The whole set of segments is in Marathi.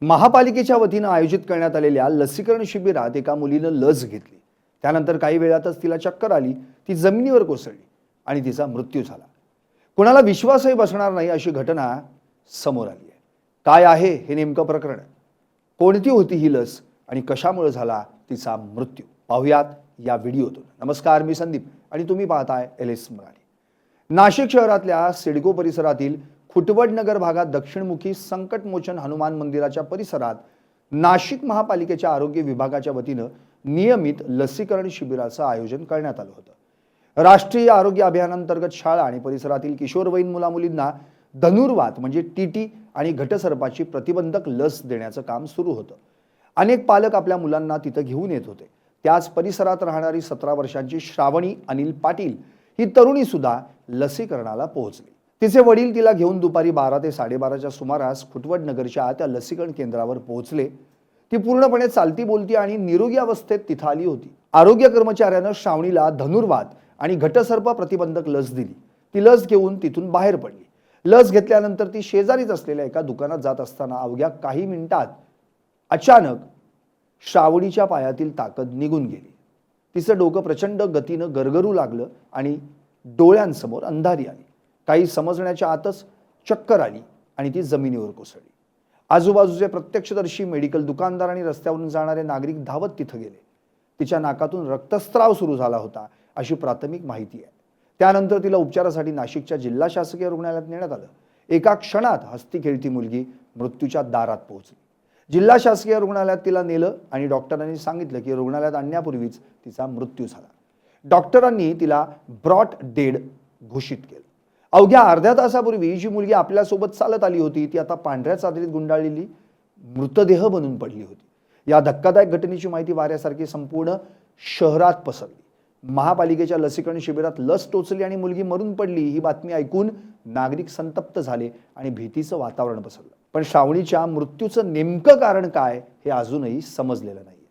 महापालिकेच्या वतीनं आयोजित करण्यात आलेल्या लसीकरण शिबिरात एका मुलीनं लस घेतली। त्यानंतर काही वेळातच तिला चक्कर आली, ती जमिनीवर कोसळली आणि तिचा मृत्यू झाला। कोणाला विश्वासही बसणार नाही अशी घटना समोर आली आहे। काय आहे हे नेमकं प्रकरण? कोणती होती ही लस आणि कशामुळे झाला तिचा मृत्यू? पाहूयात या व्हिडिओतून। नमस्कार, मी संदीप आणि तुम्ही पाहताय LS मराठी। नाशिक शहरातल्या सिडको परिसरातील खुटवडनगर भागात दक्षिणमुखी संकटमोचन हनुमान मंदिराच्या परिसरात नाशिक महापालिकेच्या आरोग्य विभागाच्या वतीनं नियमित लसीकरण शिबिराचं आयोजन करण्यात आलं होतं। राष्ट्रीय आरोग्य अभियानांतर्गत शाळा आणि परिसरातील किशोरवयीन मुलामुलींना धनुर्वात म्हणजे टीटी आणि घटसर्पाची प्रतिबंधक लस देण्याचं काम सुरू होतं। अनेक पालक आपल्या मुलांना तिथं घेऊन येत होते। त्याच परिसरात राहणारी 17 वर्षांची श्रावणी अनिल पाटील ही तरुणी सुद्धा लसीकरणाला पोहोचली। तिचे वडील तिला घेऊन दुपारी 12 ते 12:30च्या सुमारास खुटवडनगरच्या त्या लसीकरण केंद्रावर पोहोचले। ती पूर्णपणे चालती बोलती आणि निरोगी अवस्थेत तिथं आली होती। आरोग्य कर्मचाऱ्यानं श्रावणीला धनुर्वात आणि घटसर्प प्रतिबंधक लस दिली। ती लस घेऊन तिथून बाहेर पडली। लस घेतल्यानंतर ती शेजारीच असलेल्या एका दुकानात जात असताना अवघ्या काही मिनिटात अचानक श्रावणीच्या पायातील ताकद निघून गेली। तिचं डोकं प्रचंड गतीनं गरगरू लागलं आणि डोळ्यांसमोर अंधारी आली। काही समजण्याच्या आतच चक्कर आली आणि ती जमिनीवर कोसळली। आजूबाजूचे प्रत्यक्षदर्शी, मेडिकल दुकानदार आणि रस्त्यावरून जाणारे नागरिक धावत तिथं गेले। तिच्या नाकातून रक्तस्राव सुरू झाला होता अशी प्राथमिक माहिती आहे। त्यानंतर तिला उपचारासाठी नाशिकच्या जिल्हा शासकीय रुग्णालयात नेण्यात आलं। एका क्षणात हसती खेळती मुलगी मृत्यूच्या दारात पोहोचली। जिल्हा शासकीय रुग्णालयात तिला नेलं आणि डॉक्टरांनी सांगितलं की रुग्णालयात आणण्यापूर्वीच तिचा मृत्यू झाला। डॉक्टरांनी तिला ब्रॉट डेड घोषित केलं। अवघ्या अर्ध्या तासापूर्वी जी मुलगी आपल्यासोबत चालत आली होती ती आता पांढऱ्या चादरीत गुंडाळलेली मृतदेह बनून पडली होती। या धक्कादायक घटनेची माहिती वाऱ्यासारखी संपूर्ण शहरात पसरली। महापालिकेच्या लसीकरण शिबिरात लस टोचली आणि मुलगी मरून पडली ही बातमी ऐकून नागरिक संतप्त झाले आणि भीतीचं वातावरण पसरलं। पण श्रावणीच्या मृत्यूचं नेमकं कारण काय हे अजूनही समजलेलं नाहीये।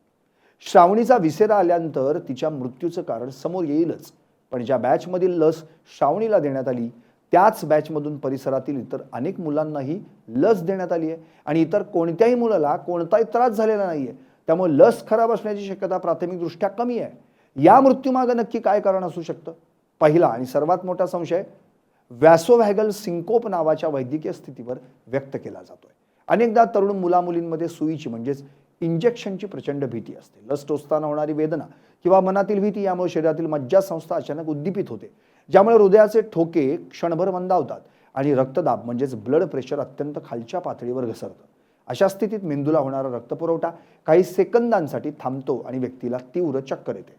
श्रावणीचा विसेरा आल्यानंतर तिच्या मृत्यूचं कारण समोर येईलच। पण ज्या बॅचमधील लस श्रावणीला देण्यात आली त्याच बॅचमधून परिसरातील इतर अनेक मुलांनाही लस देण्यात आली आहे आणि इतर कोणत्याही मुलाला कोणताही त्रास झालेला नाहीये। त्यामुळे लस खराब असण्याची शक्यता प्राथमिकदृष्ट्या कमी आहे। या मृत्यूमागे नक्की काय कारण असू शकतं? पहिला आणि सर्वात मोठा संशय व्हॅसोव्हॅगल सिंकोप नावाच्या वैद्यकीय स्थितीवर व्यक्त केला जातोय। अनेकदा तरुण मुलामुलींमध्ये सुईची म्हणजेच इंजेक्शनची प्रचंड भीती असते। लस टोचताना होणारी वेदना किंवा मनातील भीती यामुळे शरीरातील मज्जासंस्था अचानक उद्दीपित होते, ज्यामुळे हृदयाचे ठोके क्षणभर मंदावतात आणि रक्तदाब म्हणजेच ब्लड प्रेशर अत्यंत खालच्या पातळीवर घसरतं। अशा स्थितीत मेंदूला होणारा रक्तपुरवठा काही सेकंदांसाठी थांबतो आणि व्यक्तीला तीव्र चक्कर येते।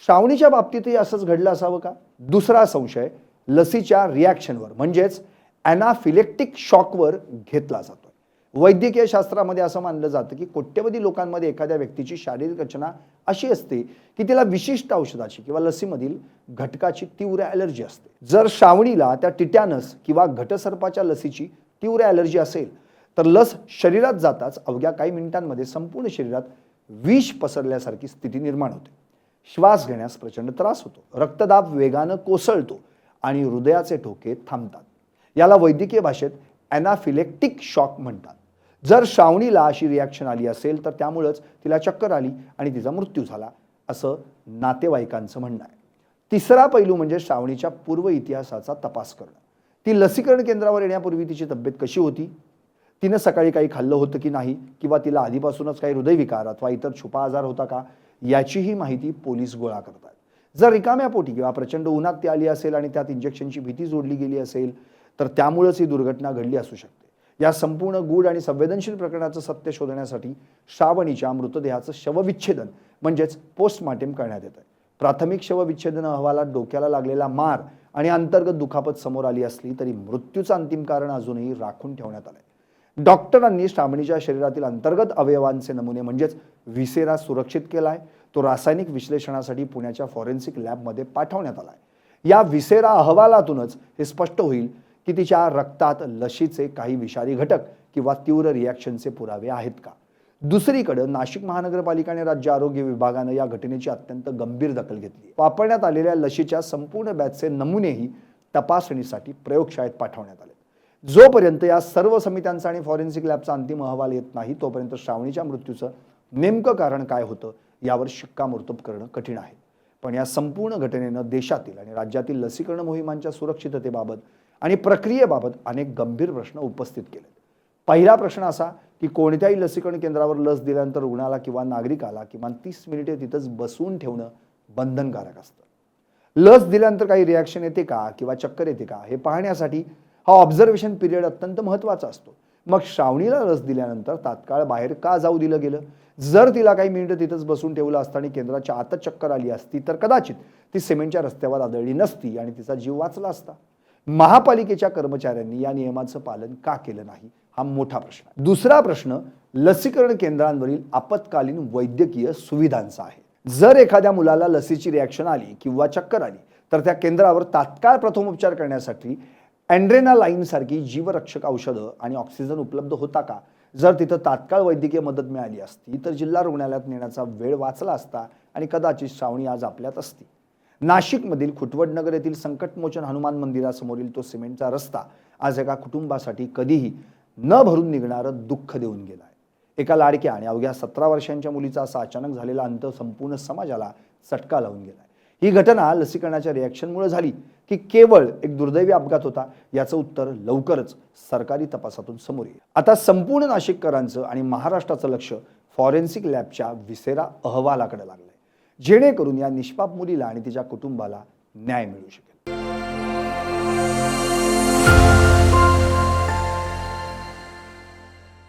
श्रावणीच्या बाबतीतही असंच घडलं असावं का? दुसरा संशय लसीच्या रिॲक्शनवर म्हणजेच ॲनाफिलेक्टिक शॉकवर घेतला जातोय। वैद्यकीय शास्त्रामध्ये असं मानलं जातं की कोट्यवधी लोकांमध्ये एखाद्या व्यक्तीची शारीरिक रचना अशी असते की तिला विशिष्ट औषधाची किंवा लसीमधील घटकाची तीव्र ॲलर्जी असते। जर श्रावणीला त्या टिटॅनस किंवा घटसर्पाच्या लसीची तीव्र ॲलर्जी असेल तर लस शरीरात जाताच अवघ्या काही मिनिटांमध्ये संपूर्ण शरीरात विष पसरल्यासारखी स्थिती निर्माण होते। श्वास घेण्यास प्रचंड त्रास होतो, रक्तदाब वेगानं कोसळतो आणि हृदयाचे ठोके थांबतात। याला वैद्यकीय भाषेत ॲनाफिलेक्टिक शॉक म्हणतात। जर श्रावणीला अशी रिॲक्शन आली असेल तर त्यामुळेच तिला चक्कर आली आणि तिचा मृत्यू झाला असं नातेवाईकांचं म्हणणं आहे। तिसरा पैलू म्हणजे श्रावणीच्या पूर्व इतिहासाचा तपास करणं। ती लसीकरण केंद्रावर येण्यापूर्वी तिची तब्येत कशी होती? तिनं सकाळी काही खाल्लं होतं की नाही, किंवा तिला आधीपासूनच काही हृदयविकार अथवा इतर छुपा आजार होता का, याचीही माहिती पोलीस गोळा करतात। जर रिकाम्या पोटी किंवा प्रचंड उन्हात ती आली असेल आणि त्यात इंजेक्शनची भीती जोडली गेली असेल तर त्यामुळेच ही दुर्घटना घडली असू शकते। या संपूर्ण गूढ आणि संवेदनशील प्रकरणाचं सत्य शोधण्यासाठी श्रावणीच्या मृतदेहाचं शवविच्छेदन म्हणजेच पोस्टमॉर्टेम करण्यात येतं। प्राथमिक शवविच्छेदन अहवालात डोक्याला लागलेला मार आणि अंतर्गत दुखापत समोर आली असली तरी मृत्यूचं अंतिम कारण अजूनही राखून ठेवण्यात आलंय। डॉक्टरांनी श्रावणीच्या शरीरातील अंतर्गत अवयवांचे नमुने म्हणजेच व्हिसेरा सुरक्षित केलाय। तो रासायनिक विश्लेषणासाठी पुण्याच्या फॉरेन्सिक लॅबमध्ये पाठवण्यात आलाय। या व्हिसेरा अहवालातूनच हे स्पष्ट होईल की तिच्या रक्तात लशीचे काही विषारी घटक किंवा तीव्र रिॲक्शनचे पुरावे आहेत का। दुसरीकडे नाशिक महानगरपालिका आणि राज्य आरोग्य विभागानं या घटनेची अत्यंत गंभीर दखल घेतली। वापरण्यात आलेल्या लशीच्या संपूर्ण बॅचचे नमुनेही तपासणीसाठी प्रयोगशाळेत पाठवण्यात आले। जोपर्यंत या सर्व समित्यांचा आणि फॉरेन्सिक लॅबचा अंतिम अहवाल येत नाही तोपर्यंत श्रावणीच्या मृत्यूचं नेमकं कारण काय होतं यावर शिक्कामोर्तब करणं कठीण आहे. पण या संपूर्ण घटनेनं देशातील आणि राज्यातील लसीकरण मोहिमांच्या सुरक्षिततेबाबत आणि प्रक्रियेबाबत अनेक गंभीर प्रश्न उपस्थित केले. पहिला प्रश्न असा की कोणत्याही लसीकरण केंद्रावर लस दिल्यानंतर रुग्णाला किंवा नागरिकाला किमान 30 मिनिटे तिथंच बसवून ठेवणं बंधनकारक असतं. लस दिल्यानंतर काही रिॲक्शन येते का किंवा चक्कर येते का हे पाहण्यासाठी हा ऑब्झर्वेशन पिरियड अत्यंत महत्त्वाचा असतो. मग श्रावणीला लस दिल्यानंतर तात्काळ बाहेर का जाऊ दिलं गेलं? जर तिला काही मिनिटं तिथंच बसून ठेवलं असतं आणि केंद्राच्या आतच चक्कर आली असती तर कदाचित ती सिमेंटच्या रस्त्यावर आदळली नसती आणि तिचा जीव वाचला असता. महापालिकेच्या कर्मचाऱ्यांनी या नियमाचं पालन का केलं नाही हा मोठा प्रश्न आहे. दुसरा प्रश्न लसीकरण केंद्रांवरील आपत्कालीन वैद्यकीय सुविधांचा आहे. जर एखाद्या मुलाला लसीची रिॲक्शन आली किंवा चक्कर आली तर त्या केंद्रावर तात्काळ प्रथमोपचार करण्यासाठी ॲड्रेनालाईन सारखी जीवरक्षक औषधं आणि ऑक्सिजन उपलब्ध होता का? जर तिथं तात्काळ वैद्यकीय मदत मिळाली असती तर जिल्हा रुग्णालयात नेण्याचा वेळ वाचला असता आणि कदाचित श्रावणी आज आपल्यात असती. नाशिकमधील खुटवडनगर येथील संकटमोचन हनुमान मंदिरासमोरील तो सिमेंटचा रस्ता आज एका कुटुंबासाठी कधीही न भरून निघणारं दुःख देऊन गेला आहे. एका लाडक्या आणि अवघ्या 17 वर्षांच्या मुलीचा असा अचानक झालेला अंत संपूर्ण समाजाला चटका लावून गेला. ही घटना लसीकरणाच्या रिॲक्शनमुळे झाली की केवळ एक दुर्दैवी अपघात होता याचं उत्तर लवकरच सरकारी तपासातून समोर येईल. आता संपूर्ण नाशिककरांचं आणि महाराष्ट्राचं लक्ष फॉरेन्सिक लॅबच्या विसेरा अहवालाकडे लागलंय, जेणेकरून या निष्पाप मुलीला आणि तिच्या कुटुंबाला न्याय मिळू शकेल.